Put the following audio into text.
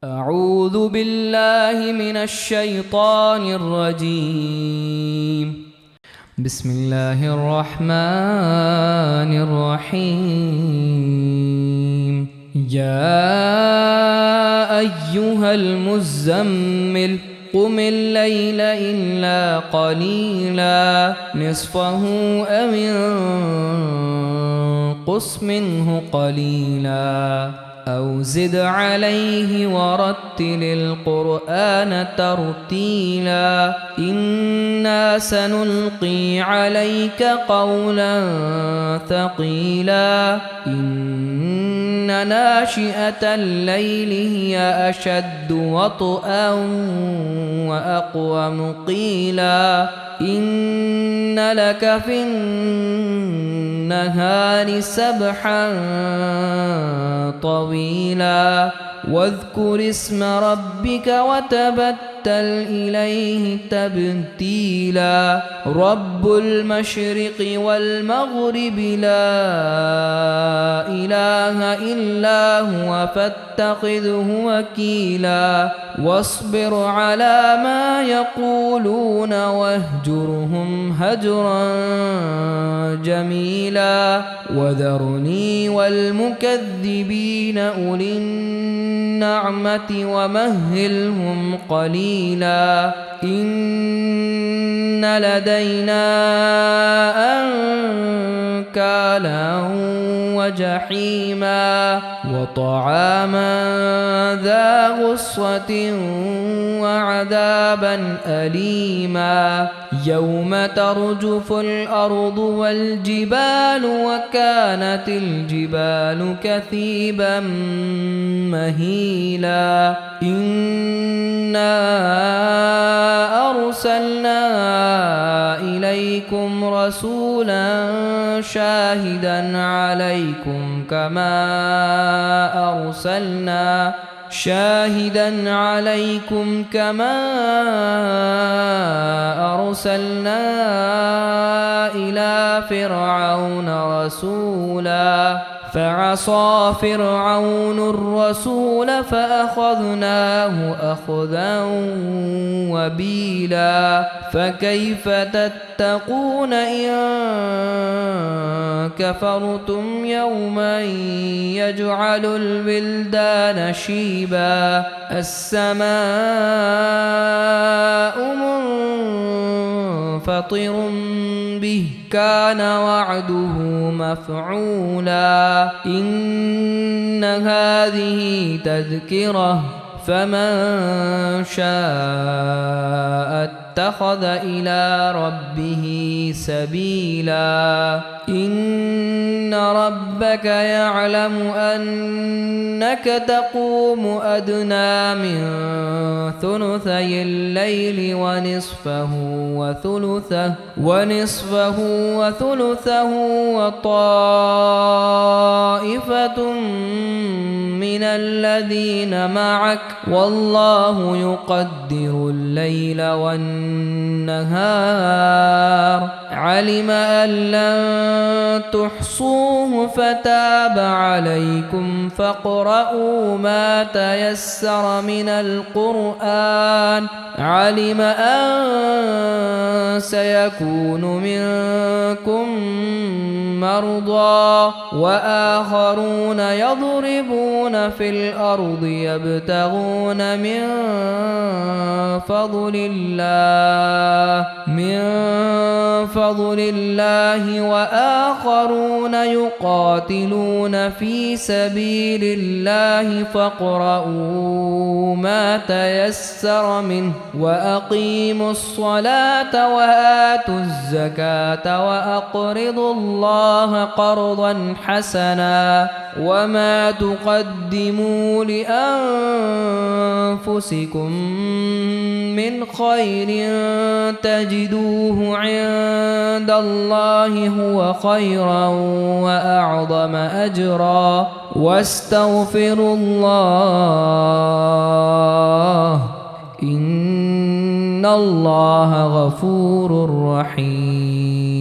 أعوذ بالله من الشيطان الرجيم. بسم الله الرحمن الرحيم. يا أيها المزمل قم الليل إلا قليلا نصفه أو انقص منه قليلا أو زد عليه ورتل القرآن ترتيلا إنا سنلقي عليك قولا ثقيلا إن ناشئة الليل هي أشد وطئا وأقوم قيلا إن لك في النهار سبحا طويلا واذكر اسم ربك وتبتل إليه تبتيلا رب المشرق والمغرب لا إله إلا هو فاتخذه وكيلا واصبر على ما يقولون واهجرهم هجرا جميلا وذرني والمكذبين أولي النعمة ومهلهم قليلا إن لدينا أنكالا وجحيما وطعاما ذا غصة وعذابا أليما يوم ترجف الأرض والجبال وكانت الجبال كثيبا مهيلا إنا أرسلنا إليكم رسولا شاهدا عليكم كما أرسلنا إلى فرعون رسولا فعصى فرعون الرسول فأخذناه أخذا وبيلا فكيف تتقون إن كفرتم يوما يجعل الولدان شيبا السماء منفطر به كان وعده مفعولا إن هذه تذكرة فمن شاء اتخذ إلى ربه سبيلا إن ربك يعلم أنك تقوم أدنى من ثلثي الليل ونصفه وثلثه وطائفة من الذين معك والله يقدر الليل والنهار علم أن لن تحصوه فتاب عليكم فاقرؤوا ما تيسر من القرآن علم أن سيكون منكم مرضى وآخرون يضربون في الأرض يبتغون من فضل الله وآخرون يقاتلون في سبيل الله فاقرؤوا ما تيسر منه وأقيموا الصلاة وآتوا الزكاة وأقرضوا الله قرضا حسنا وما تقدموا لأنفسكم من خير تجدوه عند الله هو خيرا وأعظم أجرا واستغفروا الله إن الله غفور رحيم.